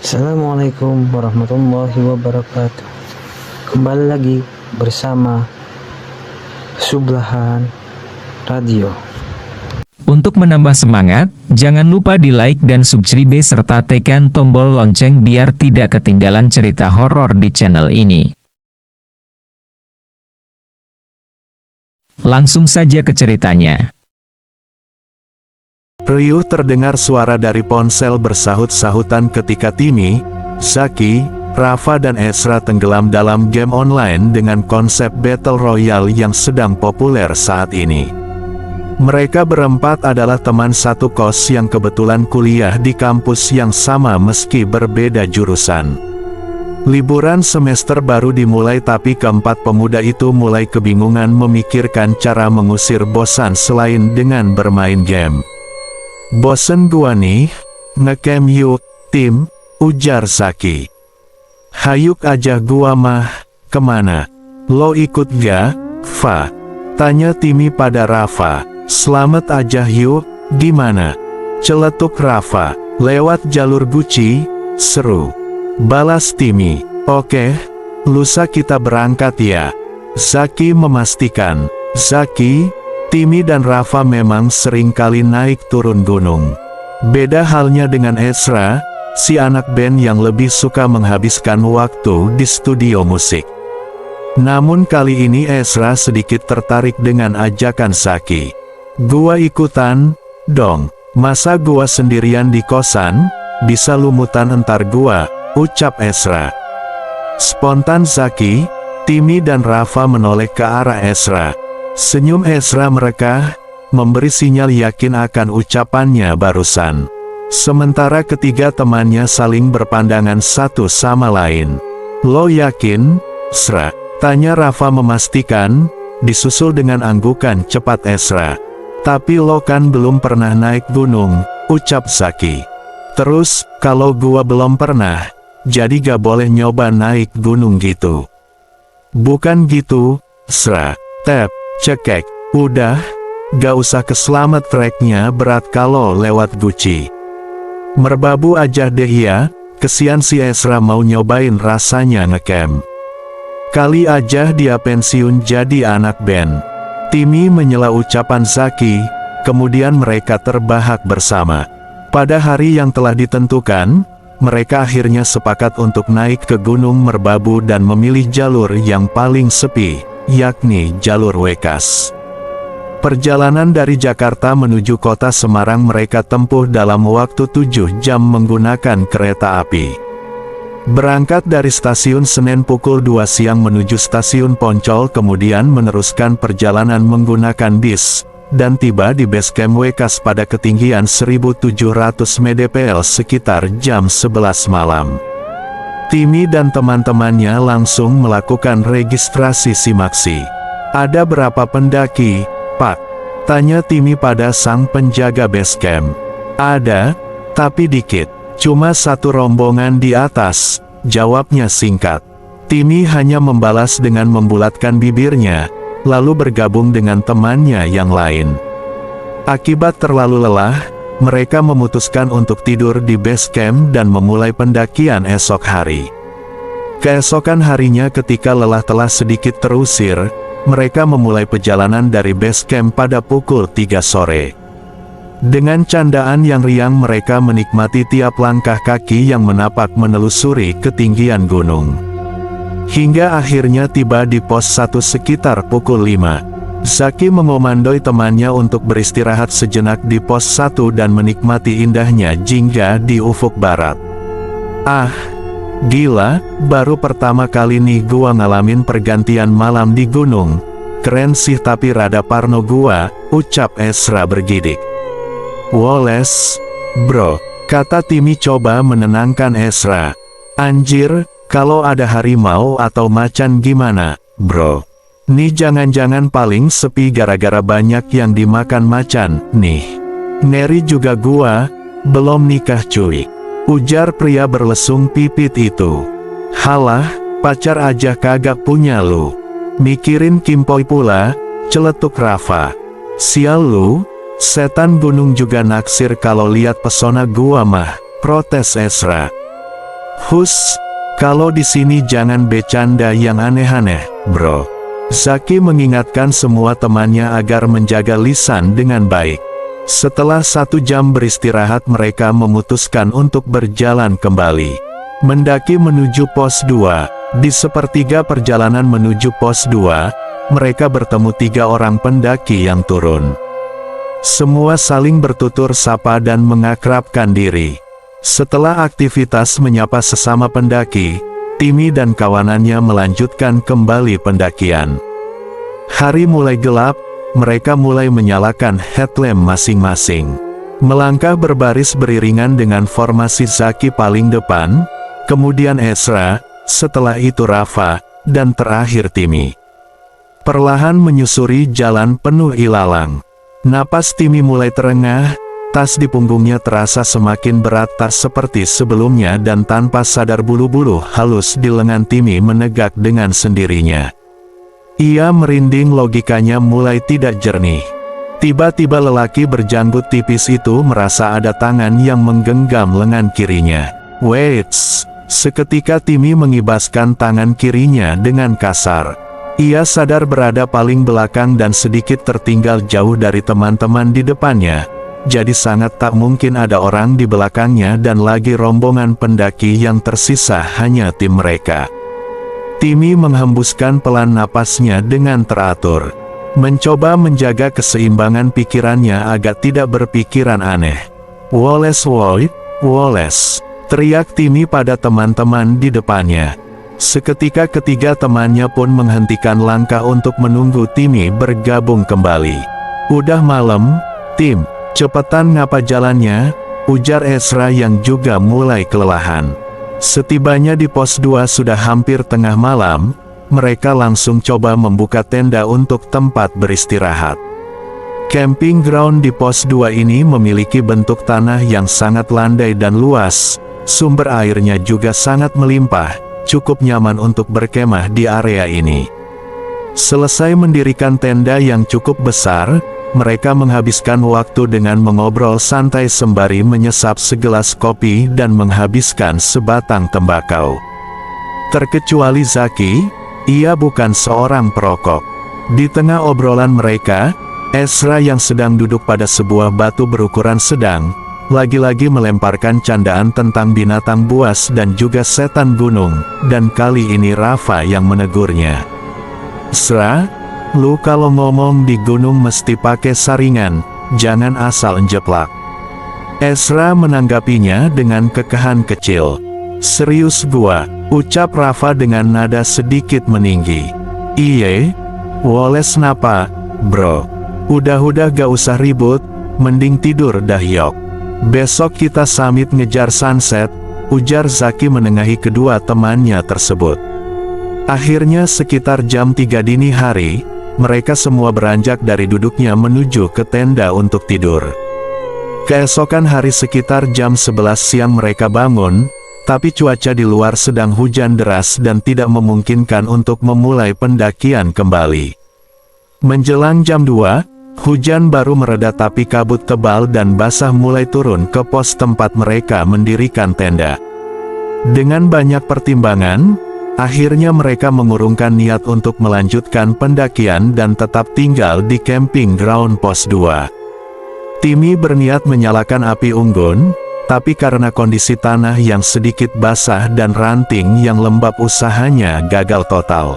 Assalamualaikum warahmatullahi wabarakatuh. Kembali lagi bersama Sublahan Radio. Untuk menambah semangat, jangan lupa di like dan subscribe serta tekan tombol lonceng biar tidak ketinggalan cerita horor di channel ini. Langsung saja ke ceritanya. Riuh terdengar suara dari ponsel bersahut-sahutan ketika Timmy, Zaki, Rafa dan Ezra tenggelam dalam game online dengan konsep Battle Royale yang sedang populer saat ini. Mereka berempat adalah teman satu kos yang kebetulan kuliah di kampus yang sama meski berbeda jurusan. Liburan semester baru dimulai tapi keempat pemuda itu mulai kebingungan memikirkan cara mengusir bosan selain dengan bermain game. "Bosen gua nih, ngecamp yuk, Tim," ujar Zaki. "Hayuk aja gua mah, kemana? Lo ikut gak, Fa?" tanya Timmy pada Rafa. "Selamat aja yuk, gimana?" celetuk Rafa. "Lewat jalur Gucci, seru," balas Timmy. "Oke, lusa kita berangkat ya," Zaki memastikan. Zaki, Timmy dan Rafa memang sering kali naik turun gunung. Beda halnya dengan Ezra, si anak band yang lebih suka menghabiskan waktu di studio musik. Namun kali ini Ezra sedikit tertarik dengan ajakan Zaki. "Gua ikutan, dong. Masa gua sendirian di kosan, bisa lumutan entar gua," ucap Ezra. Spontan Zaki, Timmy dan Rafa menoleh ke arah Ezra. Senyum Ezra mereka memberi sinyal yakin akan ucapannya barusan. Sementara ketiga temannya saling berpandangan satu sama lain. "Lo yakin, Ezra?" tanya Rafa memastikan, disusul dengan anggukan cepat Ezra. "Tapi lo kan belum pernah naik gunung," ucap Zaki. "Terus, kalau gua belum pernah, jadi gak boleh nyoba naik gunung gitu?" "Bukan gitu, Ezra. Cekek, udah, gak usah keselamat treknya berat kalau lewat Gucci. Merbabu aja deh ya, kesian si Ezra mau nyobain rasanya ngecamp. Kali aja dia pensiun jadi anak band." Timmy menyela ucapan Zaki, kemudian mereka terbahak bersama. Pada hari yang telah ditentukan, mereka akhirnya sepakat untuk naik ke Gunung Merbabu dan memilih jalur yang paling sepi, yakni jalur Wekas. Perjalanan dari Jakarta menuju kota Semarang mereka tempuh dalam waktu 7 jam menggunakan kereta api. Berangkat dari stasiun Senen pukul 2 siang menuju stasiun Poncol kemudian meneruskan perjalanan menggunakan bis, dan tiba di base camp Wekas pada ketinggian 1700 mdpl sekitar jam 11 malam. Timmy dan teman-temannya langsung melakukan registrasi simaksi. "Ada berapa pendaki, Pak?" tanya Timmy pada sang penjaga base camp. "Ada, tapi dikit. Cuma satu rombongan di atas," jawabnya singkat. Timmy hanya membalas dengan membulatkan bibirnya, lalu bergabung dengan temannya yang lain. Akibat terlalu lelah, mereka memutuskan untuk tidur di base camp dan memulai pendakian esok hari. Keesokan harinya ketika lelah telah sedikit terusir, mereka memulai perjalanan dari base camp pada pukul 3 sore. Dengan candaan yang riang mereka menikmati tiap langkah kaki yang menapak menelusuri ketinggian gunung. Hingga akhirnya tiba di pos 1 sekitar pukul 5. Zaki mengomandoi temannya untuk beristirahat sejenak di pos 1 dan menikmati indahnya jingga di ufuk barat. "Ah, gila, baru pertama kali nih gua ngalamin pergantian malam di gunung. Keren sih tapi rada parno gua," ucap Ezra bergidik. "Woles, bro," kata Timmy coba menenangkan Ezra. "Anjir, kalau ada harimau atau macan gimana, bro? Nih jangan-jangan paling sepi gara-gara banyak yang dimakan macan, nih. Neri juga gua, belum nikah cuy," ujar pria berlesung pipit itu. "Halah, pacar aja kagak punya lu. Mikirin Kimpoy pula," celetuk Rafa. "Sial lu, setan gunung juga naksir kalau lihat pesona gua mah," protes Ezra. Hus, kalau di sini jangan bercanda yang aneh-aneh, bro. Zaki mengingatkan semua temannya agar menjaga lisan dengan baik. Setelah 1 jam beristirahat mereka memutuskan untuk berjalan kembali. Mendaki menuju pos 2, di sepertiga perjalanan menuju pos 2, mereka bertemu 3 orang pendaki yang turun. Semua saling bertutur sapa dan mengakrabkan diri. Setelah aktivitas menyapa sesama pendaki, Timmy dan kawanannya melanjutkan kembali pendakian. Hari mulai gelap, mereka mulai menyalakan headlamp masing-masing. Melangkah berbaris beriringan dengan formasi Zaki paling depan, kemudian Ezra, setelah itu Rafa, dan terakhir Timmy. Perlahan menyusuri jalan penuh ilalang. Napas Timmy mulai terengah, tas di punggungnya terasa semakin berat tak seperti sebelumnya dan tanpa sadar bulu-bulu halus di lengan Timmy menegak dengan sendirinya. Ia merinding, logikanya mulai tidak jernih. Tiba-tiba lelaki berjanggut tipis itu merasa ada tangan yang menggenggam lengan kirinya. Waits! Seketika Timmy mengibaskan tangan kirinya dengan kasar. Ia sadar berada paling belakang dan sedikit tertinggal jauh dari teman-teman di depannya. Jadi sangat tak mungkin ada orang di belakangnya dan lagi rombongan pendaki yang tersisa hanya tim mereka. Timmy menghembuskan pelan napasnya dengan teratur. Mencoba menjaga keseimbangan pikirannya agar tidak berpikiran aneh. Wallace Woy, Wallace! Teriak Timmy pada teman-teman di depannya. Seketika ketiga temannya pun menghentikan langkah untuk menunggu Timmy bergabung kembali. Udah malam, Tim, cepetan ngapa jalannya, ujar Ezra yang juga mulai kelelahan. Setibanya di pos 2 sudah hampir tengah malam, mereka langsung coba membuka tenda untuk tempat beristirahat. Camping ground di pos 2 ini memiliki bentuk tanah yang sangat landai dan luas, sumber airnya juga sangat melimpah. Cukup nyaman untuk berkemah di area ini. Selesai mendirikan tenda yang cukup besar, mereka menghabiskan waktu dengan mengobrol santai sembari menyesap segelas kopi dan menghabiskan sebatang tembakau. Terkecuali Zaki, ia bukan seorang perokok. Di tengah obrolan mereka, Ezra yang sedang duduk pada sebuah batu berukuran sedang, lagi-lagi melemparkan candaan tentang binatang buas dan juga setan gunung, dan kali ini Rafa yang menegurnya. Ezra, lu kalau ngomong di gunung mesti pakai saringan, jangan asal enjeplak. Ezra menanggapinya dengan kekahan kecil. Serius gua, ucap Rafa dengan nada sedikit meninggi. Iye, Wallace napa, bro? Udah gak usah ribut, mending tidur dah yok. Besok kita samit ngejar sunset, ujar Zaki menengahi kedua temannya tersebut. Akhirnya sekitar jam 3 dini hari, mereka semua beranjak dari duduknya menuju ke tenda untuk tidur. Keesokan hari sekitar jam 11 siang mereka bangun, tapi cuaca di luar sedang hujan deras dan tidak memungkinkan untuk memulai pendakian kembali. Menjelang jam 2, hujan baru mereda tapi kabut tebal dan basah mulai turun ke pos tempat mereka mendirikan tenda. Dengan banyak pertimbangan, akhirnya mereka mengurungkan niat untuk melanjutkan pendakian dan tetap tinggal di camping ground pos 2. Timmy berniat menyalakan api unggun, tapi karena kondisi tanah yang sedikit basah dan ranting yang lembab usahanya gagal total.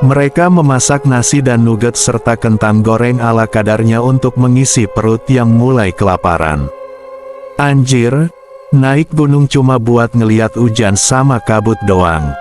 Mereka memasak nasi dan nugget serta kentang goreng ala kadarnya untuk mengisi perut yang mulai kelaparan. Anjir, naik gunung cuma buat ngeliat hujan sama kabut doang.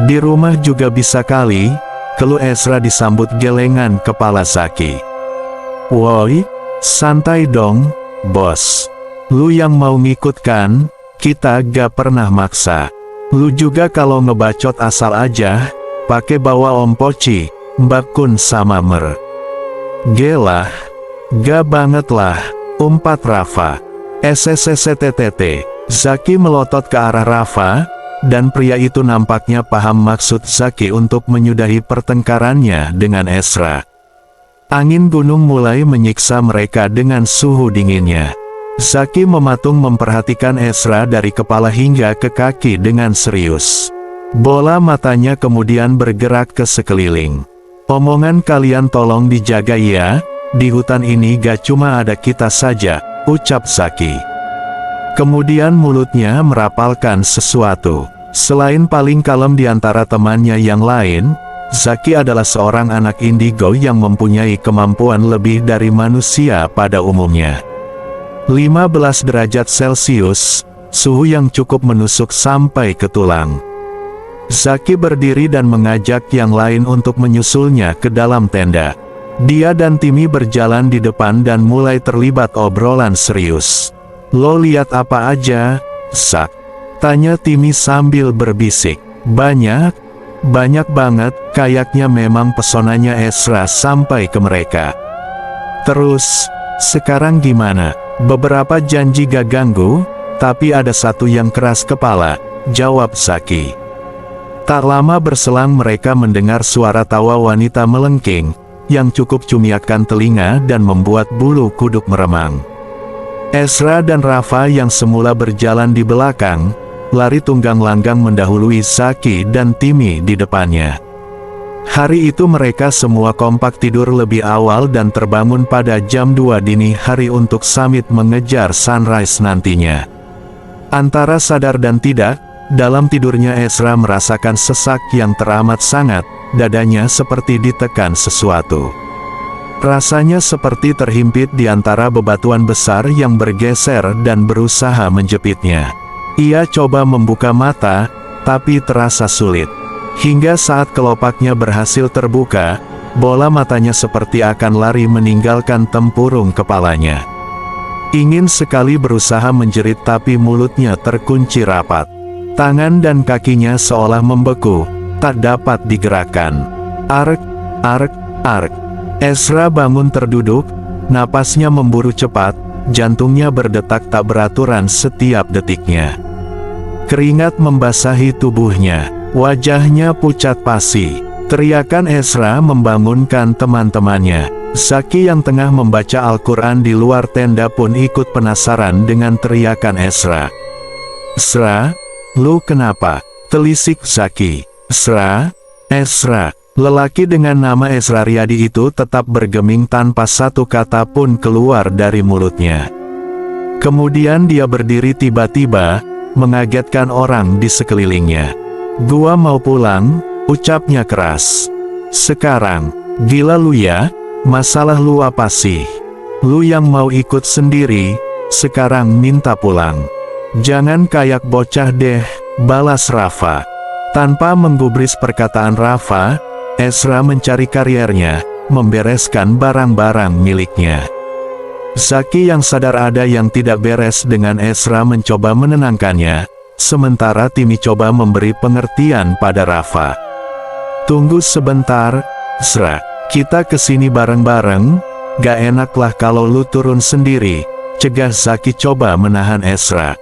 Di rumah juga bisa kali, keluh Ezra disambut gelengan kepala Zaki. Woi, santai dong, bos. Lu yang mau ngikut kan, kita gak pernah maksa. Lu juga kalau ngebacot asal aja, pakai bawa Om Poci, Mbak Kun sama Mer. Gelah, gak banget lah, umpat Rafa. SSSTTT, Zaki melotot ke arah Rafa, dan pria itu nampaknya paham maksud Zaki untuk menyudahi pertengkarannya dengan Ezra. Angin gunung mulai menyiksa mereka dengan suhu dinginnya. Zaki mematung memperhatikan Ezra dari kepala hingga ke kaki dengan serius. Bola matanya kemudian bergerak ke sekeliling. "Omongan kalian tolong dijaga ya, di hutan ini gak cuma ada kita saja," ucap Zaki. Kemudian mulutnya merapalkan sesuatu. Selain paling kalem di antara temannya yang lain, Zaki adalah seorang anak indigo yang mempunyai kemampuan lebih dari manusia pada umumnya. 15 derajat Celcius, suhu yang cukup menusuk sampai ke tulang. Zaki berdiri dan mengajak yang lain untuk menyusulnya ke dalam tenda. Dia dan Timmy berjalan di depan dan mulai terlibat obrolan serius. "Lo lihat apa aja, Zak?" tanya Timmy sambil berbisik. Banyak banget, kayaknya memang pesonanya Ezra sampai ke mereka." "Terus, sekarang gimana?" "Beberapa janji gak ganggu, tapi ada satu yang keras kepala," jawab Zaki. Tak lama berselang mereka mendengar suara tawa wanita melengking, yang cukup cumiakan telinga dan membuat bulu kuduk meremang. Ezra dan Rafa yang semula berjalan di belakang, lari tunggang langgang mendahului Zaki dan Timmy di depannya. Hari itu mereka semua kompak tidur lebih awal dan terbangun pada jam 2 dini hari untuk summit mengejar sunrise nantinya. Antara sadar dan tidak, dalam tidurnya Ezra merasakan sesak yang teramat sangat, dadanya seperti ditekan sesuatu. Rasanya seperti terhimpit di antara bebatuan besar yang bergeser dan berusaha menjepitnya. Ia coba membuka mata, tapi terasa sulit. Hingga saat kelopaknya berhasil terbuka, bola matanya seperti akan lari meninggalkan tempurung kepalanya. Ingin sekali berusaha menjerit tapi mulutnya terkunci rapat. Tangan dan kakinya seolah membeku, tak dapat digerakkan. Arek. Ezra bangun terduduk, napasnya memburu cepat, jantungnya berdetak tak beraturan setiap detiknya. Keringat membasahi tubuhnya. Wajahnya pucat pasi. Teriakan Ezra membangunkan teman-temannya. Zaki yang tengah membaca Al-Quran di luar tenda pun ikut penasaran dengan teriakan Ezra. "Ezra, lu kenapa?" telisik Zaki. Ezra. Lelaki dengan nama Ezra Riyadi itu tetap bergeming tanpa satu kata pun keluar dari mulutnya. Kemudian dia berdiri tiba-tiba, mengagetkan orang di sekelilingnya. "Gua mau pulang," ucapnya keras. "Sekarang, gila lu ya? Masalah lu apa sih? Lu yang mau ikut sendiri, sekarang minta pulang." "Jangan kayak bocah deh," balas Rafa. Tanpa menggubris perkataan Rafa, Ezra mencari kariernya, membereskan barang-barang miliknya. Zaki yang sadar ada yang tidak beres dengan Ezra mencoba menenangkannya, sementara Timmy coba memberi pengertian pada Rafa. "Tunggu sebentar, Ezra, kita kesini bareng-bareng, gak enak lah kalau lu turun sendiri," cegah Zaki coba menahan Ezra.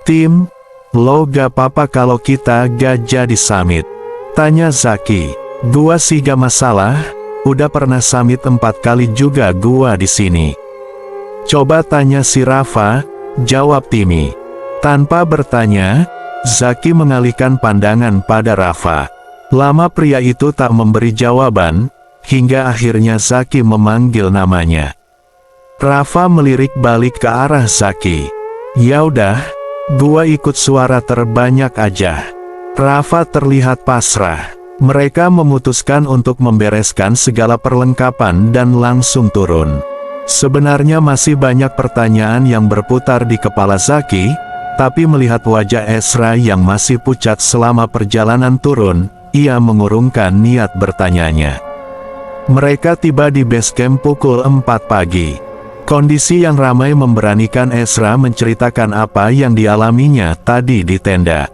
"Tim, lo gak apa-apa kalau kita gak jadi summit?" tanya Zaki. "Gua sih gak masalah, udah pernah summit 4 kali juga gua di sini." "Coba tanya si Rafa," jawab Timmy. Tanpa bertanya, Zaki mengalihkan pandangan pada Rafa. Lama pria itu tak memberi jawaban, hingga akhirnya Zaki memanggil namanya. Rafa melirik balik ke arah Zaki. "Ya udah, gua ikut suara terbanyak aja." Rafa terlihat pasrah. Mereka memutuskan untuk membereskan segala perlengkapan dan langsung turun. Sebenarnya masih banyak pertanyaan yang berputar di kepala Zaki, tapi melihat wajah Ezra yang masih pucat selama perjalanan turun, ia mengurungkan niat bertanyanya. Mereka tiba di base camp pukul 4 pagi. Kondisi yang ramai memberanikan Ezra menceritakan apa yang dialaminya tadi di tenda.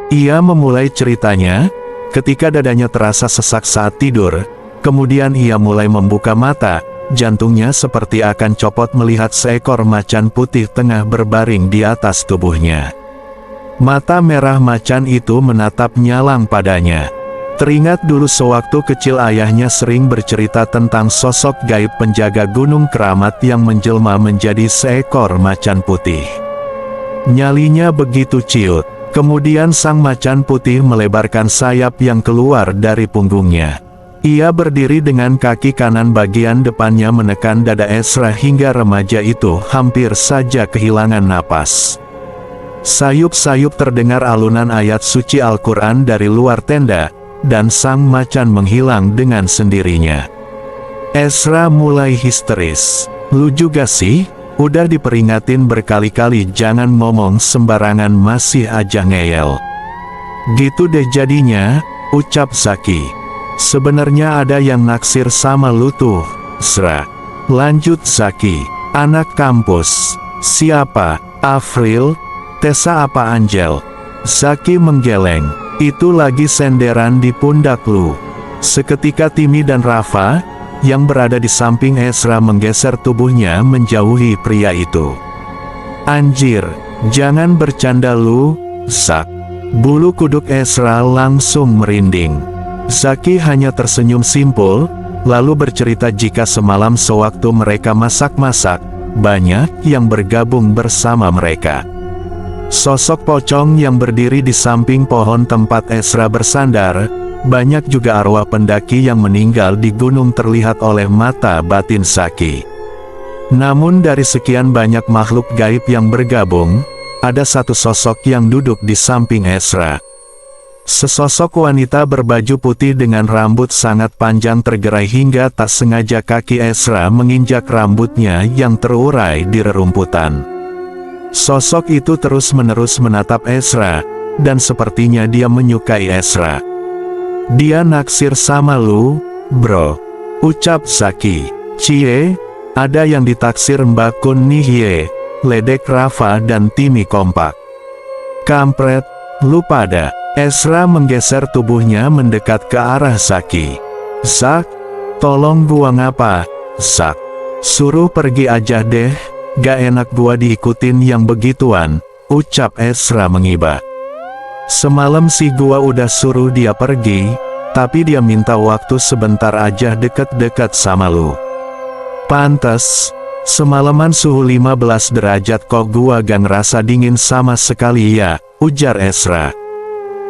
Ia memulai ceritanya, ketika dadanya terasa sesak saat tidur, kemudian ia mulai membuka mata, jantungnya seperti akan copot melihat seekor macan putih tengah berbaring di atas tubuhnya. Mata merah macan itu menatap nyalang padanya. Teringat dulu sewaktu kecil ayahnya sering bercerita tentang sosok gaib penjaga Gunung Keramat yang menjelma menjadi seekor macan putih. Nyalinya begitu ciut, kemudian sang macan putih melebarkan sayap yang keluar dari punggungnya. Ia berdiri dengan kaki kanan bagian depannya menekan dada Ezra hingga remaja itu hampir saja kehilangan napas. Sayup-sayup terdengar alunan ayat suci Al-Quran dari luar tenda, dan sang macan menghilang dengan sendirinya. Ezra mulai histeris. Lu juga sih? Udah diperingatin berkali-kali jangan ngomong sembarangan masih aja ngeyel. Gitu deh jadinya, ucap Zaki. Sebenarnya ada yang naksir sama lu tuh, Ezra. Lanjut Zaki. Anak kampus. Siapa? Afril? Tessa apa Angel? Zaki menggeleng. Itu lagi senderan di pundak lu. Seketika Timmy dan Rafa, yang berada di samping Ezra menggeser tubuhnya menjauhi pria itu. Anjir, jangan bercanda lu, Zak. Bulu kuduk Ezra langsung merinding. Zaki hanya tersenyum simpul, lalu bercerita jika semalam sewaktu mereka masak-masak, banyak yang bergabung bersama mereka. Sosok pocong yang berdiri di samping pohon tempat Ezra bersandar, banyak juga arwah pendaki yang meninggal di gunung terlihat oleh mata batin Zaki. Namun dari sekian banyak makhluk gaib yang bergabung, ada satu sosok yang duduk di samping Ezra. Sesosok wanita berbaju putih dengan rambut sangat panjang tergerai hingga tak sengaja kaki Ezra menginjak rambutnya yang terurai di rerumputan. Sosok itu terus-menerus menatap Ezra, dan sepertinya dia menyukai Ezra. Dia naksir sama lu, bro, ucap Zaki. Cie, ada yang ditaksir Mbak Kun nih ye, ledek Rafa dan Timmy kompak. Kampret, lu pada. Ezra menggeser tubuhnya mendekat ke arah Zaki. Zak, tolong gua ngapa, Zak? Suruh pergi aja deh. Gak enak gua diikutin yang begituan, ucap Ezra mengibah. Semalam sih gua udah suruh dia pergi, tapi dia minta waktu sebentar aja deket-deket sama lu. Pantes, semalaman suhu 15 derajat kok gua gak ngerasa dingin sama sekali ya, ujar Ezra.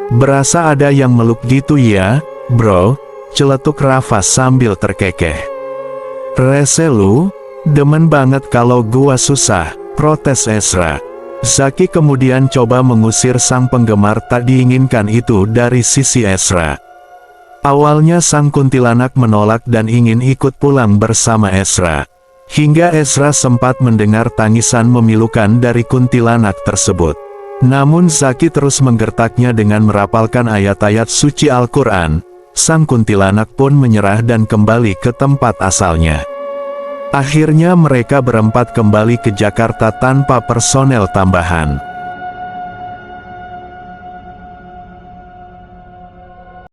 Berasa ada yang meluk gitu ya, bro, celetuk Rafa sambil terkekeh. Rese lu? Demen banget kalau gua susah, protes Ezra. Zaki kemudian coba mengusir sang penggemar tak diinginkan itu dari sisi Ezra. Awalnya sang kuntilanak menolak dan ingin ikut pulang bersama Ezra. Hingga Ezra sempat mendengar tangisan memilukan dari kuntilanak tersebut. Namun Zaki terus menggertaknya dengan merapalkan ayat-ayat suci Al-Quran. Sang kuntilanak pun menyerah dan kembali ke tempat asalnya. Akhirnya mereka berempat kembali ke Jakarta tanpa personel tambahan.